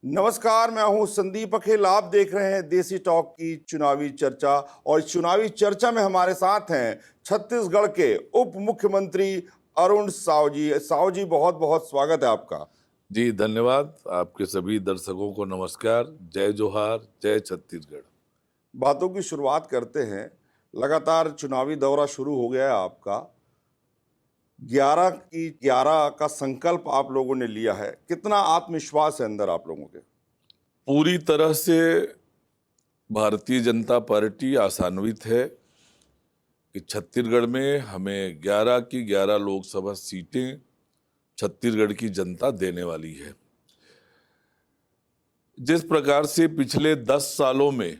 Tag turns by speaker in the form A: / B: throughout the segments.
A: नमस्कार, मैं हूं संदीप अखेल। आप देख रहे हैं देसी टॉक की चुनावी चर्चा और इस चुनावी चर्चा में हमारे साथ हैं छत्तीसगढ़ के उप मुख्यमंत्री अरुण साव जी। साव जी, बहुत बहुत स्वागत है आपका।
B: जी धन्यवाद। आपके सभी दर्शकों को नमस्कार। जय जोहार, जय छत्तीसगढ़।
A: बातों की शुरुआत करते हैं। लगातार चुनावी दौरा शुरू हो गया है आपका। 11 की 11 का संकल्प आप लोगों ने लिया है। कितना आत्मविश्वास है अंदर आप लोगों के?
B: पूरी तरह से भारतीय जनता पार्टी आशान्वित है कि छत्तीसगढ़ में हमें 11 की 11 लोकसभा सीटें छत्तीसगढ़ की जनता देने वाली है। जिस प्रकार से पिछले 10 सालों में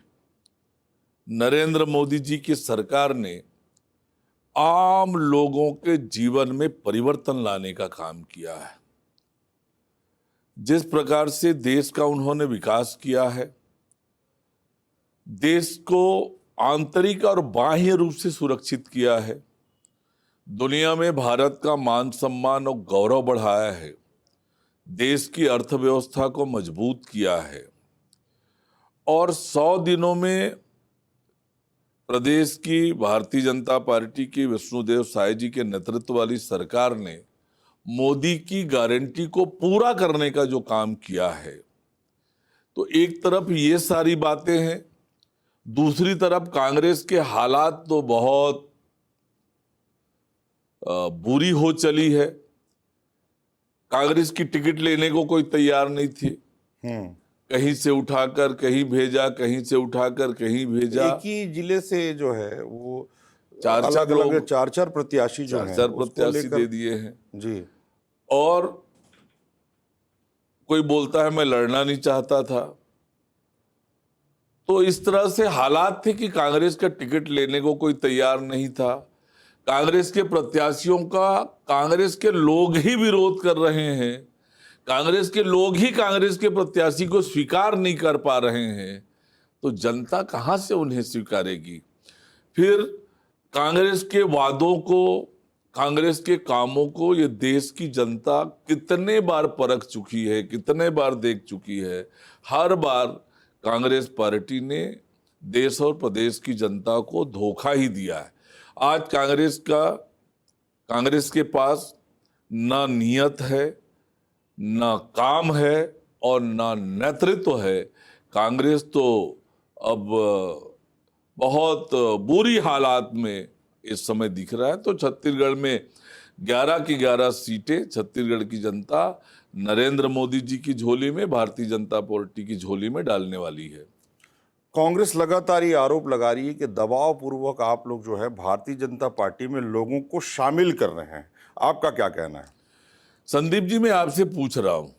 B: नरेंद्र मोदी जी की सरकार ने आम लोगों के जीवन में परिवर्तन लाने का काम किया है, जिस प्रकार से देश का उन्होंने विकास किया है, देश को आंतरिक और बाह्य रूप से सुरक्षित किया है, दुनिया में भारत का मान सम्मान और गौरव बढ़ाया है, देश की अर्थव्यवस्था को मजबूत किया है और 100 दिनों में प्रदेश की भारतीय जनता पार्टी की विष्णुदेव साय जी के नेतृत्व वाली सरकार ने मोदी की गारंटी को पूरा करने का जो काम किया है, तो एक तरफ ये सारी बातें हैं, दूसरी तरफ कांग्रेस के हालात तो बहुत बुरी हो चली है। कांग्रेस की टिकट लेने को कोई तैयार नहीं थी। कहीं से उठाकर कहीं भेजा, कहीं से उठाकर कहीं भेजा।
A: एक ही जिले से जो है वो
B: चार
A: अलग चार प्रत्याशी जो हैं
B: चार प्रत्याशी दे दिए हैं
A: जी।
B: और कोई बोलता है मैं लड़ना नहीं चाहता था। तो इस तरह से हालात थे कि कांग्रेस का टिकट लेने को कोई तैयार नहीं था। कांग्रेस के प्रत्याशियों का कांग्रेस के लोग ही विरोध कर रहे हैं, कांग्रेस के लोग ही कांग्रेस के प्रत्याशी को स्वीकार नहीं कर पा रहे हैं, तो जनता कहां से उन्हें स्वीकारेगी? फिर कांग्रेस के वादों को, कांग्रेस के कामों को ये देश की जनता कितने बार परख चुकी है, कितने बार देख चुकी है। हर बार कांग्रेस पार्टी ने देश और प्रदेश की जनता को धोखा ही दिया है। आज कांग्रेस के पास ना नियत है, ना काम है और ना नेतृत्व है। कांग्रेस तो अब बहुत बुरी हालात में इस समय दिख रहा है। तो छत्तीसगढ़ में 11 की 11 सीटें छत्तीसगढ़ की जनता नरेंद्र मोदी जी की झोली में, भारतीय जनता पार्टी की झोली में डालने वाली है।
A: कांग्रेस लगातार ये आरोप लगा रही है कि दबाव पूर्वक आप लोग जो है भारतीय जनता पार्टी में लोगों को शामिल कर रहे हैं। आपका क्या कहना है?
B: संदीप जी, मैं आपसे पूछ रहा हूं,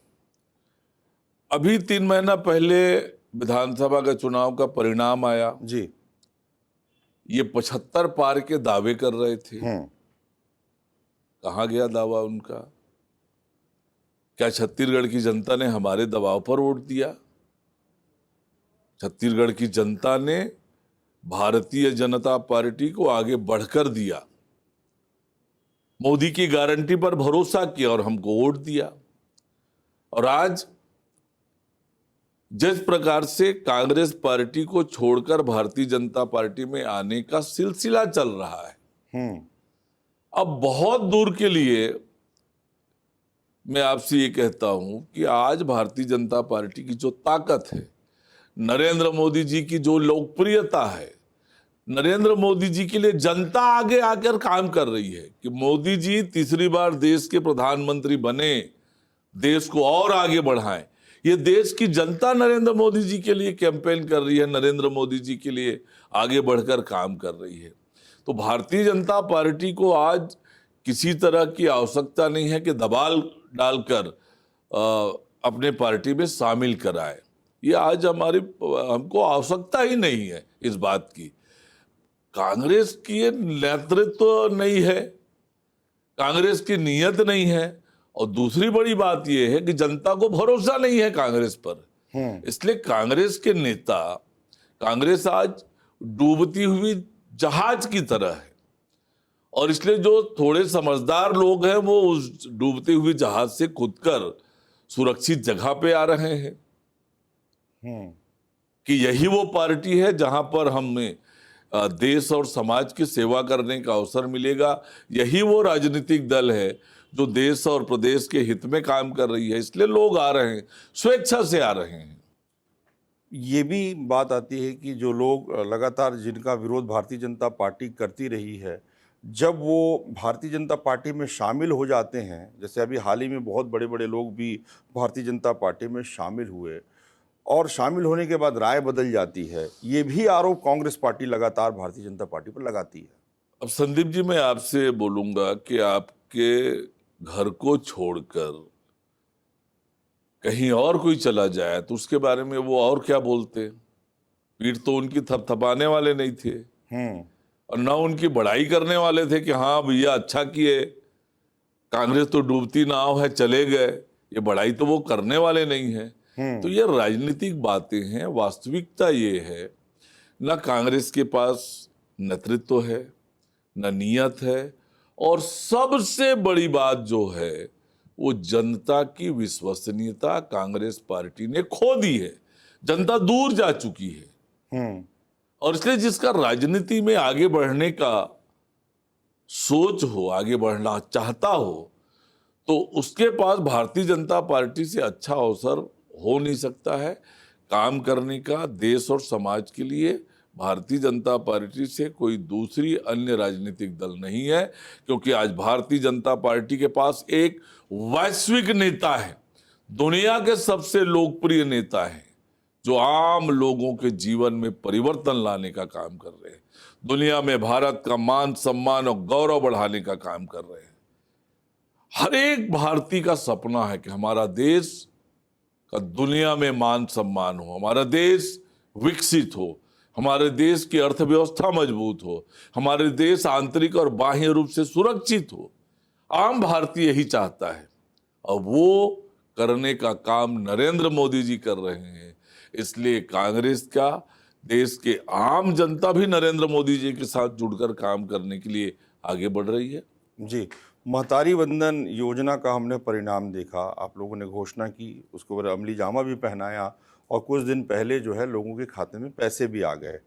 B: अभी 3 महीना पहले विधानसभा का चुनाव का परिणाम आया
A: जी।
B: ये 75 पार के दावे कर रहे थे। कहां गया दावा उनका? क्या छत्तीसगढ़ की जनता ने हमारे दबाव पर वोट दिया? छत्तीसगढ़ की जनता ने भारतीय जनता पार्टी को आगे बढ़कर दिया, मोदी की गारंटी पर भरोसा किया और हमको वोट दिया। और आज जिस प्रकार से कांग्रेस पार्टी को छोड़कर भारतीय जनता पार्टी में आने का सिलसिला चल रहा है, अब बहुत दूर के लिए मैं आपसे ये कहता हूं कि आज भारतीय जनता पार्टी की जो ताकत है, नरेंद्र मोदी जी की जो लोकप्रियता है, नरेंद्र मोदी जी के लिए जनता आगे आकर काम कर रही है कि मोदी जी तीसरी बार देश के प्रधानमंत्री बने, देश को और आगे बढ़ाएं। ये देश की जनता नरेंद्र मोदी जी के लिए कैंपेन कर रही है, नरेंद्र मोदी जी के लिए आगे बढ़कर काम कर रही है। तो भारतीय जनता पार्टी को आज किसी तरह की आवश्यकता नहीं है कि दबाव डालकर अपने पार्टी में शामिल कराए। ये आज हमको आवश्यकता ही नहीं है इस बात की। कांग्रेस की नेतृत्व नहीं है, कांग्रेस की नीयत नहीं है और दूसरी बड़ी बात यह है कि जनता को भरोसा नहीं है कांग्रेस पर। इसलिए कांग्रेस के नेता, कांग्रेस आज डूबती हुई जहाज की तरह है और इसलिए जो थोड़े समझदार लोग हैं वो उस डूबती हुई जहाज से कूदकर सुरक्षित जगह पे आ रहे हैं। कि यही वो पार्टी है जहां पर हमें देश और समाज की सेवा करने का अवसर मिलेगा। यही वो राजनीतिक दल है जो देश और प्रदेश के हित में काम कर रही है। इसलिए लोग आ रहे हैं, स्वेच्छा से आ रहे हैं।
A: ये भी बात आती है कि जो लोग लगातार जिनका विरोध भारतीय जनता पार्टी करती रही है, जब वो भारतीय जनता पार्टी में शामिल हो जाते हैं, जैसे अभी हाल ही में बहुत बड़े बड़े लोग भी भारतीय जनता पार्टी में शामिल हुए और शामिल होने के बाद राय बदल जाती है, ये भी आरोप कांग्रेस पार्टी लगातार भारतीय जनता पार्टी पर लगाती है।
B: अब संदीप जी, मैं आपसे बोलूंगा कि आपके घर को छोड़कर कहीं और कोई चला जाए तो उसके बारे में वो और क्या बोलते। पीठ तो उनकी थपथपाने वाले नहीं थे और ना उनकी बड़ाई करने वाले थे कि हाँ भैया अच्छा किए, कांग्रेस तो डूबती नाव है, चले गए। ये बड़ाई तो वो करने वाले नहीं है। तो ये राजनीतिक बातें हैं। वास्तविकता ये है, ना कांग्रेस के पास नेतृत्व है, ना नियत है, और सबसे बड़ी बात जो है वो जनता की विश्वसनीयता कांग्रेस पार्टी ने खो दी है। जनता दूर जा चुकी है और इसलिए जिसका राजनीति में आगे बढ़ने का सोच हो, आगे बढ़ना चाहता हो, तो उसके पास भारतीय जनता पार्टी से अच्छा अवसर हो नहीं सकता है काम करने का। देश और समाज के लिए भारतीय जनता पार्टी से कोई दूसरी अन्य राजनीतिक दल नहीं है, क्योंकि आज भारतीय जनता पार्टी के पास एक वैश्विक नेता है, दुनिया के सबसे लोकप्रिय नेता है, जो आम लोगों के जीवन में परिवर्तन लाने का काम कर रहे हैं, दुनिया में भारत का मान सम्मान और गौरव बढ़ाने का काम कर रहे हैं। हर एक भारतीय का सपना है कि हमारा देश का दुनिया में मान सम्मान हो, हमारा देश विकसित हो, हमारे देश की अर्थव्यवस्था मजबूत हो, हमारे देश आंतरिक और बाह्य रूप से सुरक्षित हो। आम भारतीय यही चाहता है और वो करने का काम नरेंद्र मोदी जी कर रहे हैं। इसलिए कांग्रेस का देश के आम जनता भी नरेंद्र मोदी जी के साथ जुड़कर काम करने के लिए आगे बढ़ रही है।
A: जी, महतारी वंदन योजना का हमने परिणाम देखा। आप लोगों ने घोषणा की, उसके ऊपर अमली जामा भी पहनाया और कुछ दिन पहले जो है लोगों के खाते में पैसे भी आ गए।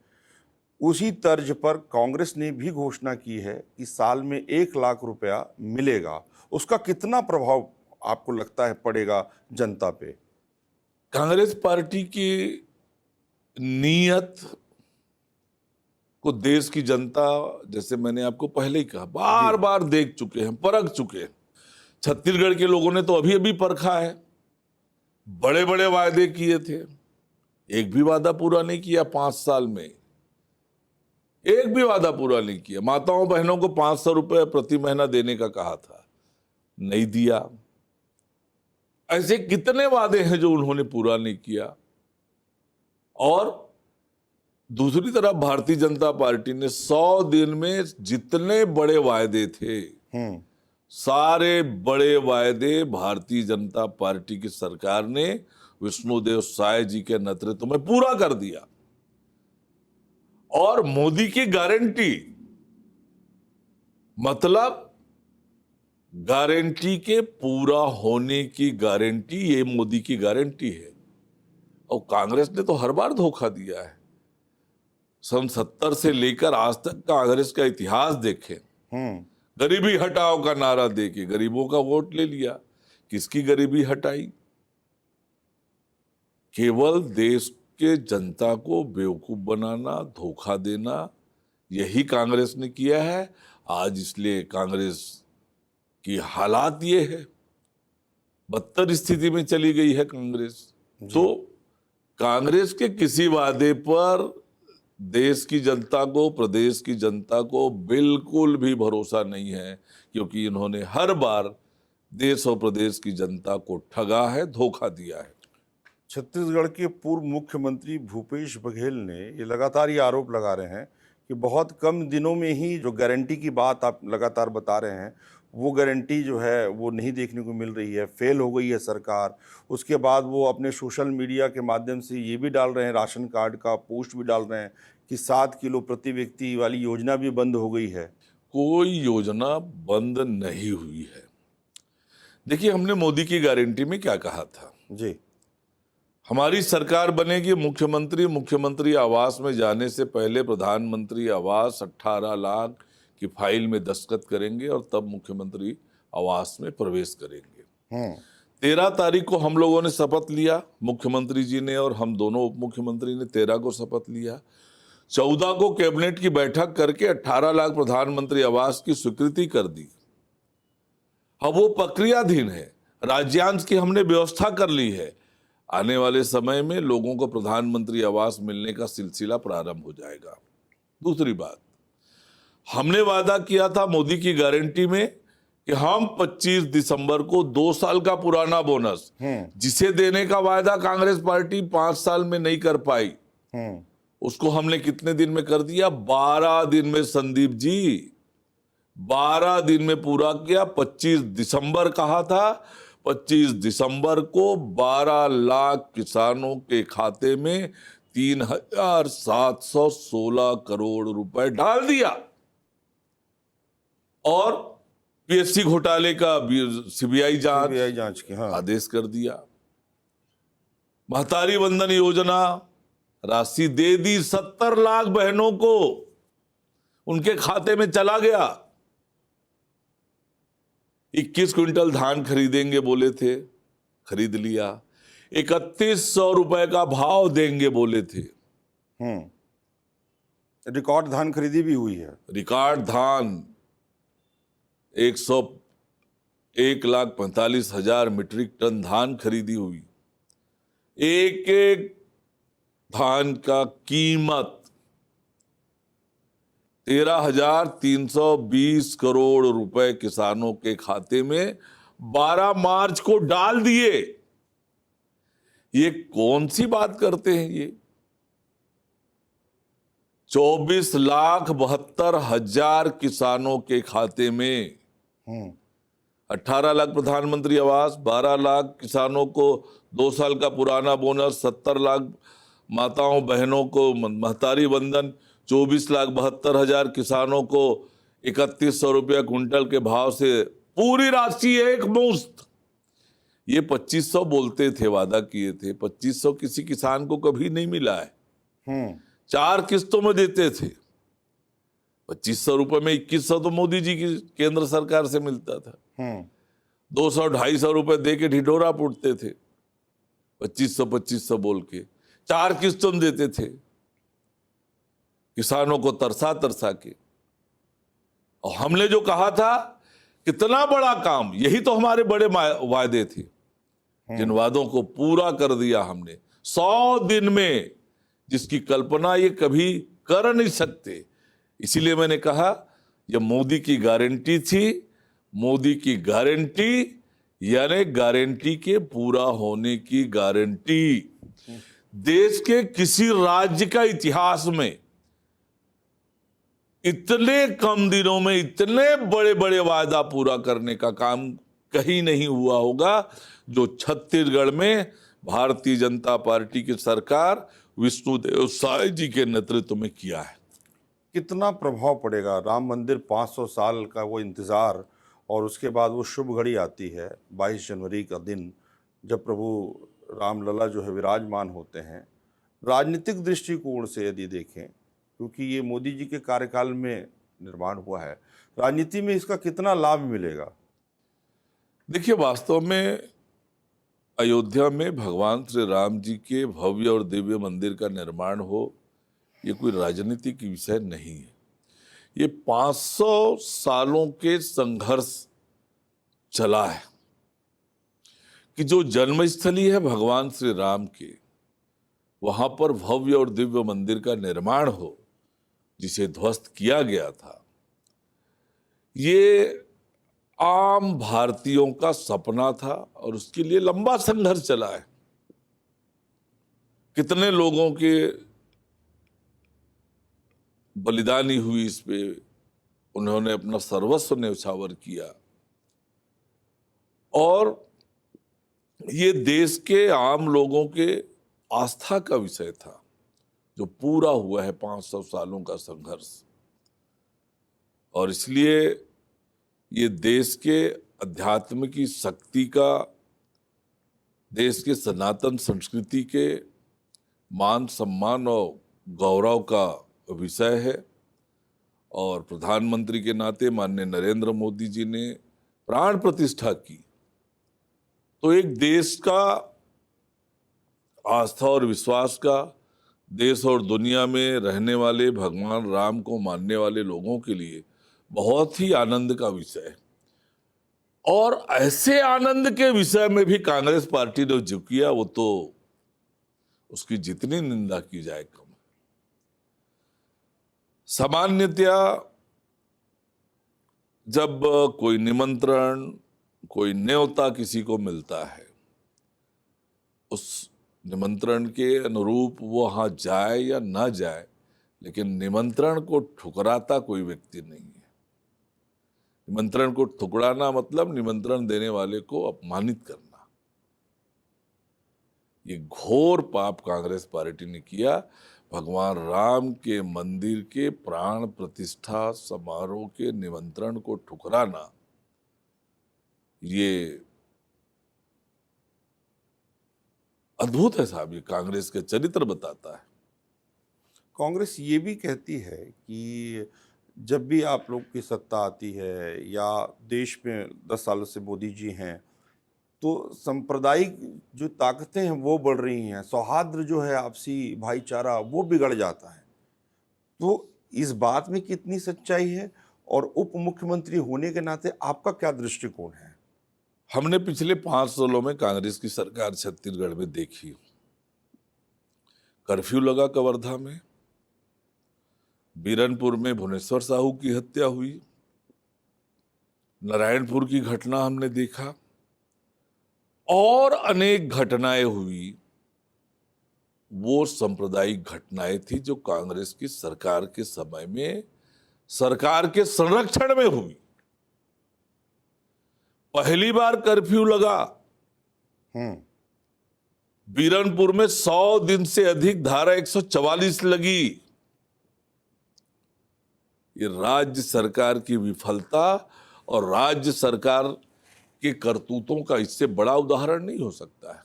A: उसी तर्ज पर कांग्रेस ने भी घोषणा की है कि साल में 1 लाख रुपया मिलेगा। उसका कितना प्रभाव आपको लगता है पड़ेगा जनता पे?
B: कांग्रेस पार्टी की नीयत को देश की जनता, जैसे मैंने आपको पहले ही कहा, बार बार देख चुके हैं, परख चुके हैं। छत्तीसगढ़ के लोगों ने तो अभी अभी परखा है। बड़े बड़े वायदे किए थे, एक भी वादा पूरा नहीं किया 5 साल में, एक भी वादा पूरा नहीं किया। माताओं बहनों को 500 रुपए प्रति महीना देने का कहा था, नहीं दिया। ऐसे कितने वादे हैं जो उन्होंने पूरा नहीं किया। और दूसरी तरफ भारतीय जनता पार्टी ने 100 दिन में जितने बड़े वायदे थे, सारे बड़े वायदे भारतीय जनता पार्टी की सरकार ने विष्णुदेव साय जी के नेतृत्व में पूरा कर दिया। और मोदी की गारंटी, मतलब गारंटी के पूरा होने की गारंटी, ये मोदी की गारंटी है। और कांग्रेस ने तो हर बार धोखा दिया है। सन 70 से लेकर आज तक कांग्रेस का इतिहास देखें, गरीबी हटाओ का नारा देके गरीबों का वोट ले लिया। किसकी गरीबी हटाई? केवल देश के जनता को बेवकूफ बनाना, धोखा देना, यही कांग्रेस ने किया है आज। इसलिए कांग्रेस की हालात ये है, बदतर स्थिति में चली गई है कांग्रेस। तो कांग्रेस के किसी वादे पर देश की जनता को, प्रदेश की जनता को बिल्कुल भी भरोसा नहीं है, क्योंकि इन्होंने हर बार देश और प्रदेश की जनता को ठगा है, धोखा दिया है।
A: छत्तीसगढ़ के पूर्व मुख्यमंत्री भूपेश बघेल ने ये लगातार ये आरोप लगा रहे हैं कि बहुत कम दिनों में ही जो गारंटी की बात आप लगातार बता रहे हैं, वो गारंटी जो है वो नहीं देखने को मिल रही है, फेल हो गई है सरकार। उसके बाद वो अपने सोशल मीडिया के माध्यम से ये भी डाल रहे हैं, राशन कार्ड का पोस्ट भी डाल रहे हैं कि 7 किलो प्रति व्यक्ति वाली योजना भी बंद हो गई है।
B: कोई योजना बंद नहीं हुई है। देखिए, हमने मोदी की गारंटी में क्या कहा था
A: जी,
B: हमारी सरकार बनेगी, मुख्यमंत्री आवास में जाने से पहले प्रधानमंत्री आवास 18 लाख की फाइल में दस्तखत करेंगे और तब मुख्यमंत्री आवास में प्रवेश करेंगे। 13 तारीख को हम लोगों ने शपथ लिया, मुख्यमंत्री जी ने और हम दोनों उप मुख्यमंत्री ने 13 को शपथ लिया। 14 को कैबिनेट की बैठक करके 18 लाख प्रधानमंत्री आवास की स्वीकृति कर दी। अब वो प्रक्रियाधीन है, राज्यांश की हमने व्यवस्था कर ली है। आने वाले समय में लोगों को प्रधानमंत्री आवास मिलने का सिलसिला प्रारंभ हो जाएगा। दूसरी बात, हमने वादा किया था मोदी की गारंटी में कि हम 25 दिसंबर को 2 साल का पुराना बोनस, जिसे देने का वायदा कांग्रेस पार्टी 5 साल में नहीं कर पाई, उसको हमने कितने दिन में कर दिया? 12 दिन में संदीप जी, 12 दिन में पूरा किया। 25 दिसंबर कहा था, 25 दिसंबर को 12 लाख किसानों के खाते में 3,716 करोड़ रुपए डाल दिया। और पीएससी घोटाले का सीबीआई जांच
A: की
B: आदेश कर दिया। महतारी वंदन योजना राशि दे दी, 70 लाख बहनों को उनके खाते में चला गया। 21 क्विंटल धान खरीदेंगे बोले थे, खरीद लिया। 3100 रुपए का भाव देंगे बोले थे।
A: रिकॉर्ड धान खरीदी भी हुई है।
B: रिकॉर्ड धान 1,45,000 मीट्रिक टन धान खरीदी हुई। एक एक धान का कीमत 13,320 करोड़ रुपए किसानों के खाते में 12 मार्च को डाल दिए। ये कौन सी बात करते हैं ये? 24,72,000 किसानों के खाते में 18 लाख प्रधानमंत्री आवास, 12 लाख किसानों को 2 साल का पुराना बोनस, 70 लाख माताओं बहनों को महतारी वंदन, 24,72,000 किसानों को 3,100 रुपया क्विंटल के भाव से पूरी राशि एक मुश्त। ये 2,500 बोलते थे, वादा किए थे। 2,500 किसी किसान को कभी नहीं मिला है। 4 किस्तों में देते थे। 2,500 रुपए में 2,100 तो मोदी जी की केंद्र सरकार से मिलता था। 200-250 रुपए दे के ढिढोरा पुटते थे, 2,500 बोल के 4 किस्तों में देते थे किसानों को तरसा तरसा के। और हमने जो कहा था, कितना बड़ा काम, यही तो हमारे बड़े वायदे थे, जिन वादों को पूरा कर दिया हमने 100 दिन में, जिसकी कल्पना ये कभी कर नहीं सकते। इसीलिए मैंने कहा यह मोदी की गारंटी थी। मोदी की गारंटी यानी गारंटी के पूरा होने की गारंटी। देश के किसी राज्य का इतिहास में इतने कम दिनों में इतने बड़े बड़े वादा पूरा करने का काम कहीं नहीं हुआ होगा जो छत्तीसगढ़ में भारतीय जनता पार्टी की सरकार विष्णुदेव साय जी के नेतृत्व में किया है।
A: कितना प्रभाव पड़ेगा? राम मंदिर 500 साल का वो इंतज़ार, और उसके बाद वो शुभ घड़ी आती है 22 जनवरी का दिन, जब प्रभु रामलला जो है विराजमान होते हैं। राजनीतिक दृष्टिकोण से यदि देखें, क्योंकि ये मोदी जी के कार्यकाल में निर्माण हुआ है, राजनीति में इसका कितना लाभ मिलेगा?
B: देखिए, वास्तव में अयोध्या में भगवान श्री राम जी के भव्य और दिव्य मंदिर का निर्माण हो, ये कोई राजनीतिक विषय नहीं है। ये 500 सालों के संघर्ष चला है कि जो जन्मस्थली है भगवान श्री राम के, वहां पर भव्य और दिव्य मंदिर का निर्माण हो, जिसे ध्वस्त किया गया था। ये आम भारतीयों का सपना था और उसके लिए लंबा संघर्ष चला है। कितने लोगों के बलिदानी हुई इस पे, उन्होंने अपना सर्वस्व न्यौछावर किया। और ये देश के आम लोगों के आस्था का विषय था, जो पूरा हुआ है 500 सालों का संघर्ष। और इसलिए ये देश के अध्यात्म की शक्ति का देश के सनातन संस्कृति के मान सम्मान और गौरव का विषय है। और प्रधानमंत्री के नाते माननीय नरेंद्र मोदी जी ने प्राण प्रतिष्ठा की, तो एक देश का आस्था और विश्वास का, देश और दुनिया में रहने वाले भगवान राम को मानने वाले लोगों के लिए बहुत ही आनंद का विषय है। और ऐसे आनंद के विषय में भी कांग्रेस पार्टी ने जो किया, वो तो उसकी जितनी निंदा की जाए कम है। सामान्यतया जब कोई निमंत्रण, कोई न्योता किसी को मिलता है, उस निमंत्रण के अनुरूप वो वहां जाए या ना जाए, लेकिन निमंत्रण को ठुकराता कोई व्यक्ति नहीं है। निमंत्रण को ठुकराना मतलब निमंत्रण देने वाले को अपमानित करना। ये घोर पाप कांग्रेस पार्टी ने किया। भगवान राम के मंदिर के प्राण प्रतिष्ठा समारोह के निमंत्रण को ठुकराना, ये अद्भुत है साहब। ये कांग्रेस के चरित्र बताता है।
A: कांग्रेस ये भी कहती है कि जब भी आप लोग की सत्ता आती है या देश में 10 सालों से मोदी जी हैं, तो सांप्रदायिक जो ताकतें हैं वो बढ़ रही हैं, सौहार्द जो है, आपसी भाईचारा वो बिगड़ जाता है। तो इस बात में कितनी सच्चाई है, और उप मुख्यमंत्री होने के नाते आपका क्या दृष्टिकोण है?
B: हमने पिछले 5 सालों में कांग्रेस की सरकार छत्तीसगढ़ में देखी। कर्फ्यू लगा कवर्धा में, बीरनपुर में भुवनेश्वर साहू की हत्या हुई, नारायणपुर की घटना हमने देखा, और अनेक घटनाएं हुई। वो सांप्रदायिक घटनाएं थी जो कांग्रेस की सरकार के समय में सरकार के संरक्षण में हुई। पहली बार कर्फ्यू लगा, बीरनपुर में 100 दिन से अधिक धारा 144 लगी। ये राज्य सरकार की विफलता और राज्य सरकार के करतूतों का इससे बड़ा उदाहरण नहीं हो सकता है।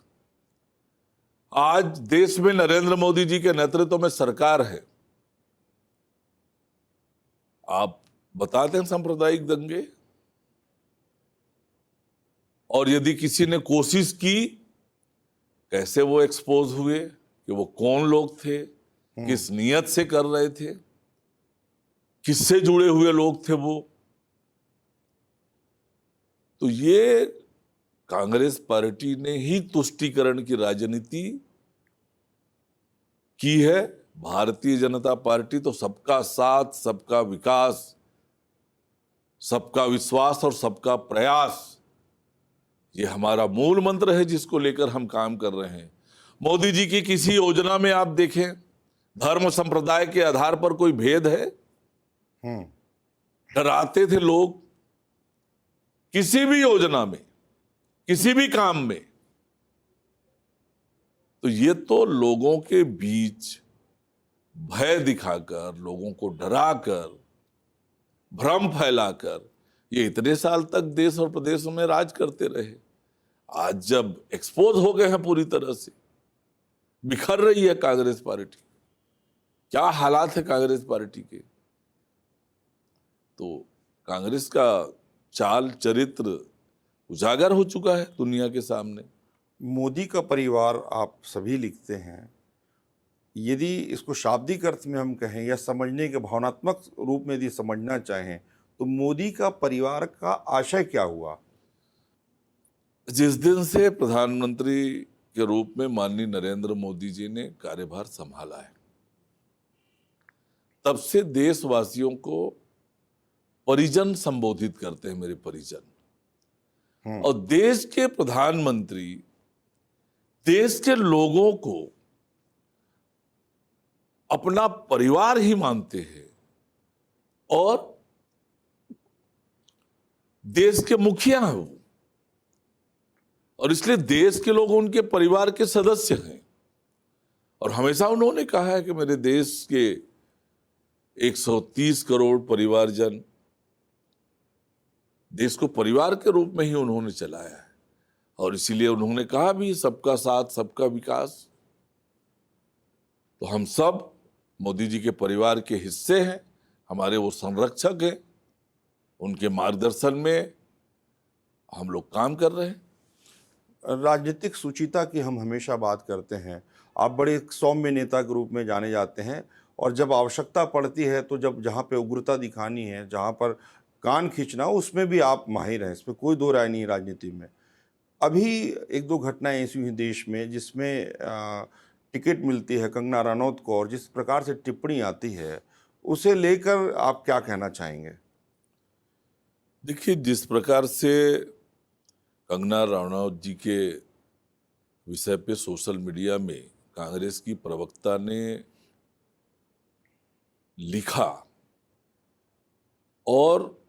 B: आज देश में नरेंद्र मोदी जी के नेतृत्व में सरकार है। आप बताते हैं सांप्रदायिक दंगे, और यदि किसी ने कोशिश की, कैसे वो एक्सपोज हुए कि वो कौन लोग थे, किस नियत से कर रहे थे, किससे जुड़े हुए लोग थे वो। तो ये कांग्रेस पार्टी ने ही तुष्टीकरण की राजनीति की है। भारतीय जनता पार्टी तो सबका साथ, सबका विकास, सबका विश्वास और सबका प्रयास, ये हमारा मूल मंत्र है जिसको लेकर हम काम कर रहे हैं। मोदी जी की किसी योजना में आप देखें, धर्म संप्रदाय के आधार पर कोई भेद है? डराते थे लोग किसी भी योजना में, किसी भी काम में। तो ये तो लोगों के बीच भय दिखाकर, लोगों को डराकर, भ्रम फैलाकर ये इतने साल तक देश और प्रदेशों में राज करते रहे। आज जब एक्सपोज हो गए हैं पूरी तरह से, बिखर रही है कांग्रेस पार्टी। क्या हालात है कांग्रेस पार्टी के। तो कांग्रेस का चाल चरित्र उजागर हो चुका है दुनिया के सामने।
A: मोदी का परिवार आप सभी लिखते हैं। यदि इसको शाब्दिक अर्थ में हम कहें या समझने के भावनात्मक रूप में यदि समझना चाहें, तो मोदी का परिवार का आशय क्या हुआ?
B: जिस दिन से प्रधानमंत्री के रूप में माननीय नरेंद्र मोदी जी ने कार्यभार संभाला है, तब से देशवासियों को परिजन संबोधित करते हैं, मेरे परिजन। और देश के प्रधानमंत्री देश के लोगों को अपना परिवार ही मानते हैं, और देश के मुखिया हैं वो, और इसलिए देश के लोग उनके परिवार के सदस्य हैं। और हमेशा उन्होंने कहा है कि मेरे देश के 130 करोड़ परिवारजन, देश को परिवार के रूप में ही उन्होंने चलाया है। और इसीलिए उन्होंने कहा भी सबका साथ सबका विकास। तो हम सब मोदी जी के परिवार के हिस्से हैं, हमारे वो संरक्षक हैं, उनके मार्गदर्शन में हम लोग काम कर रहे हैं।
A: राजनीतिक सुचिता की हम हमेशा बात करते हैं। आप बड़े एक सौम्य नेता के रूप में जाने जाते हैं और जब आवश्यकता पड़ती है तो जब जहाँ पे उग्रता दिखानी है, जहाँ पर कान खींचना, उसमें भी आप माहिर हैं, इसमें कोई दो राय नहीं है राजनीति में। अभी एक दो घटनाएं ऐसी हुई देश में जिसमें टिकट मिलती है कंगना रनौत को और जिस प्रकार से टिप्पणी आती है, उसे लेकर आप क्या कहना चाहेंगे?
B: देखिए, जिस प्रकार से कंगना रनौत जी के विषय पे सोशल मीडिया में कांग्रेस की प्रवक्ता ने लिखा और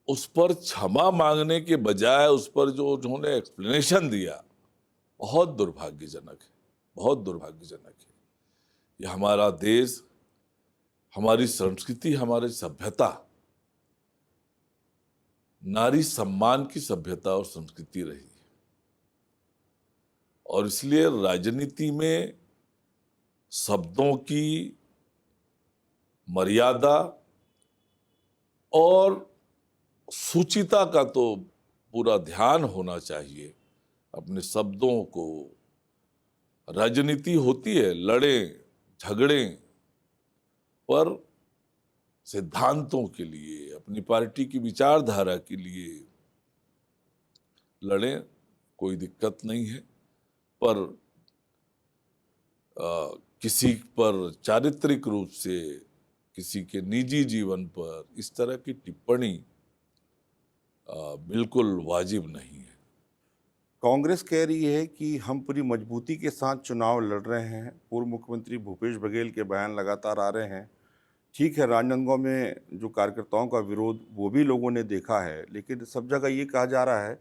B: उस पर क्षमा मांगने के बजाय उस पर जो उन्होंने एक्सप्लेनेशन दिया, बहुत दुर्भाग्यजनक है, बहुत दुर्भाग्यजनक है। ये हमारा देश, हमारी संस्कृति, हमारी सभ्यता, नारी सम्मान की सभ्यता और संस्कृति रही है। और इसलिए राजनीति में शब्दों की मर्यादा और सुचिता का तो पूरा ध्यान होना चाहिए। अपने शब्दों को, राजनीति होती है लड़ें झगड़ें, पर सिद्धांतों के लिए, अपनी पार्टी की विचारधारा के लिए लड़ें, कोई दिक्कत नहीं है। पर किसी पर चारित्रिक रूप से, किसी के निजी जीवन पर इस तरह की टिप्पणी बिल्कुल वाजिब नहीं है।
A: कांग्रेस कह रही है कि हम पूरी मजबूती के साथ चुनाव लड़ रहे हैं। पूर्व मुख्यमंत्री भूपेश बघेल के बयान लगातार आ रहे हैं। ठीक है, राजनांदगांव में जो कार्यकर्ताओं का विरोध वो भी लोगों ने देखा है, लेकिन सब जगह ये कहा जा रहा है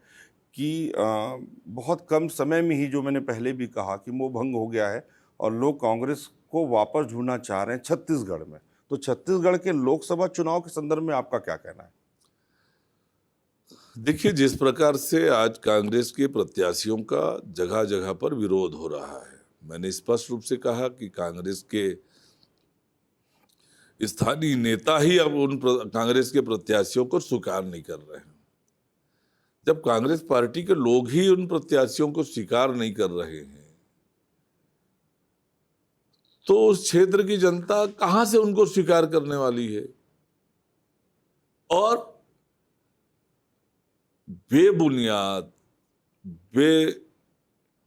A: कि बहुत कम समय में ही, जो मैंने पहले भी कहा, कि मोह भंग हो गया है और लोग कांग्रेस को वापस ढूंढना चाह रहे हैं छत्तीसगढ़ में। तो छत्तीसगढ़ के लोकसभा चुनाव के संदर्भ में आपका क्या कहना है?
B: देखिए, जिस प्रकार से आज कांग्रेस के प्रत्याशियों का जगह जगह पर विरोध हो रहा है, मैंने स्पष्ट रूप से कहा कि कांग्रेस के स्थानीय नेता ही अब कांग्रेस के प्रत्याशियों को स्वीकार नहीं कर रहे हैं। जब कांग्रेस पार्टी के लोग ही उन प्रत्याशियों को स्वीकार नहीं कर रहे हैं, तो उस क्षेत्र की जनता कहां से उनको स्वीकार करने वाली है? और बेबुनियाद,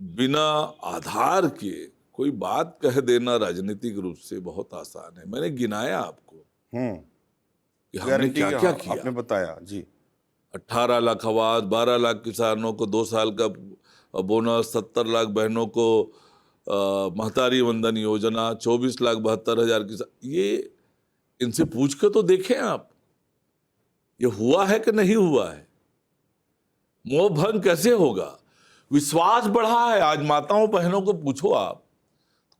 B: बिना आधार के कोई बात कह देना राजनीतिक रूप से बहुत आसान है। मैंने गिनाया आपको कि हमने
A: गारंटी
B: क्या क्या किया।
A: आपने बताया जी।
B: 18 लाख आवास, 12 लाख किसानों को 2 साल का बोनस, 70 लाख बहनों को महतारी वंदन योजना, 24,72,000 किसान। ये इनसे पूछ के तो देखें आप, ये हुआ है कि नहीं हुआ है? मोह भंग कैसे होगा? विश्वास बढ़ा है। आज माताओं बहनों को पूछो आप,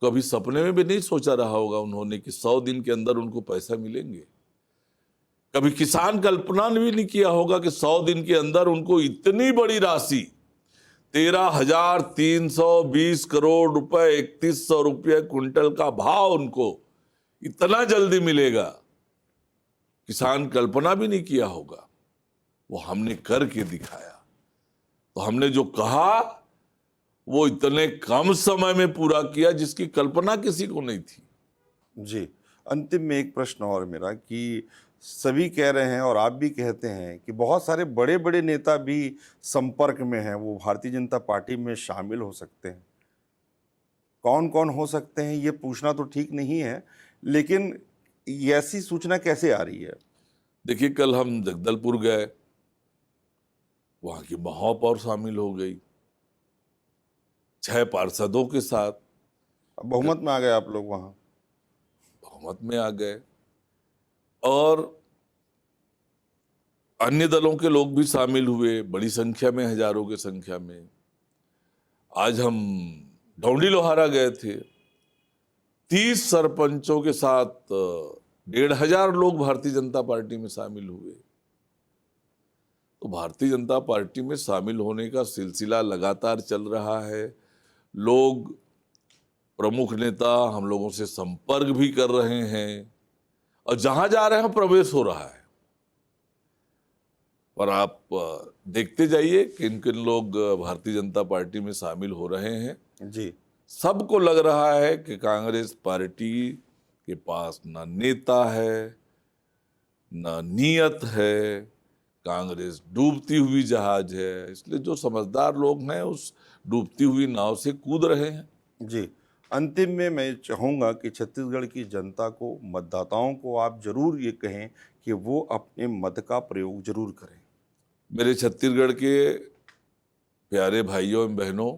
B: तो कभी सपने में भी नहीं सोचा रहा होगा उन्होंने कि 100 दिन के अंदर उनको पैसा मिलेंगे। कभी किसान कल्पना भी नहीं किया होगा कि 100 दिन के अंदर उनको इतनी बड़ी राशि, 13,320 करोड़ रुपए, 3,100 रुपये क्विंटल का भाव उनको इतना जल्दी मिलेगा। किसान कल्पना भी नहीं किया होगा। वो हमने करके दिखाया। तो हमने जो कहा वो इतने कम समय में पूरा किया जिसकी कल्पना किसी को नहीं थी।
A: जी, अंतिम में एक प्रश्न और मेरा, कि सभी कह रहे हैं और आप भी कहते हैं कि बहुत सारे बड़े बड़े नेता भी संपर्क में हैं, वो भारतीय जनता पार्टी में शामिल हो सकते हैं। कौन कौन हो सकते हैं ये पूछना तो ठीक नहीं है, लेकिन ऐसी सूचना कैसे आ रही है?
B: देखिए, कल हम जगदलपुर गए, वहां की महापौर शामिल हो गई 6 पार्षदों के साथ।
A: बहुमत में आ गए आप लोग वहाँ?
B: बहुमत में आ गए, और अन्य दलों के लोग भी शामिल हुए बड़ी संख्या में, हजारों की संख्या में। आज हम डौंडी लोहारा गए थे, 30 सरपंचों के साथ 1,500 लोग भारतीय जनता पार्टी में शामिल हुए। तो भारतीय जनता पार्टी में शामिल होने का सिलसिला लगातार चल रहा है। लोग, प्रमुख नेता हम लोगों से संपर्क भी कर रहे हैं और जहां जा रहे हैं प्रवेश हो रहा है। पर आप देखते जाइए किन किन लोग भारतीय जनता पार्टी में शामिल हो रहे हैं।
A: जी।
B: सबको लग रहा है कि कांग्रेस पार्टी के पास ना नेता है, ना नीयत है, कांग्रेस डूबती हुई जहाज है। इसलिए जो समझदार लोग हैं उस डूबती हुई नाव से कूद रहे हैं।
A: जी, अंतिम में मैं चाहूँगा कि छत्तीसगढ़ की जनता को, मतदाताओं को आप जरूर ये कहें कि वो अपने मत का प्रयोग जरूर करें।
B: मेरे छत्तीसगढ़ के प्यारे भाइयों एवं बहनों,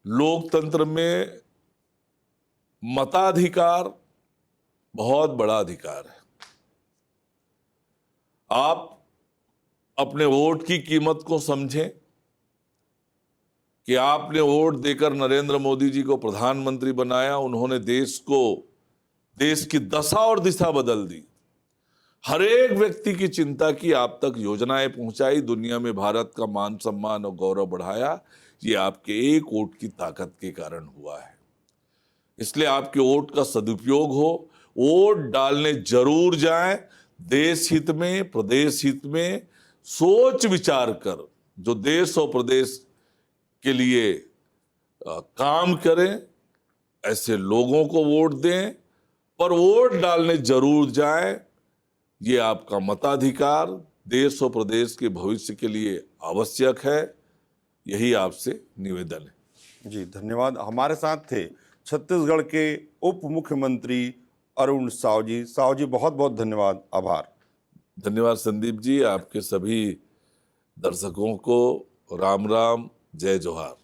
B: लोकतंत्र में मताधिकार बहुत बड़ा अधिकार है। आप अपने वोट की कीमत को समझें कि आपने वोट देकर नरेंद्र मोदी जी को प्रधानमंत्री बनाया। उन्होंने देश की दशा और दिशा बदल दी। हर एक व्यक्ति की चिंता की, आप तक योजनाएं पहुंचाई, दुनिया में भारत का मान सम्मान और गौरव बढ़ाया। ये आपके एक वोट की ताकत के कारण हुआ है। इसलिए आपके वोट का सदुपयोग हो, वोट डालने जरूर जाएं। देश हित में, प्रदेश हित में सोच विचार कर जो देश और प्रदेश के लिए काम करें, ऐसे लोगों को वोट दें। पर वोट डालने जरूर जाएं। ये आपका मताधिकार देश और प्रदेश के भविष्य के लिए आवश्यक है। यही आपसे निवेदन है।
A: जी, धन्यवाद। हमारे साथ थे छत्तीसगढ़ के उप मुख्यमंत्री अरुण साव जी। साव जी, बहुत बहुत धन्यवाद, आभार।
B: धन्यवाद संदीप जी। आपके सभी दर्शकों को राम राम, जय जोहार।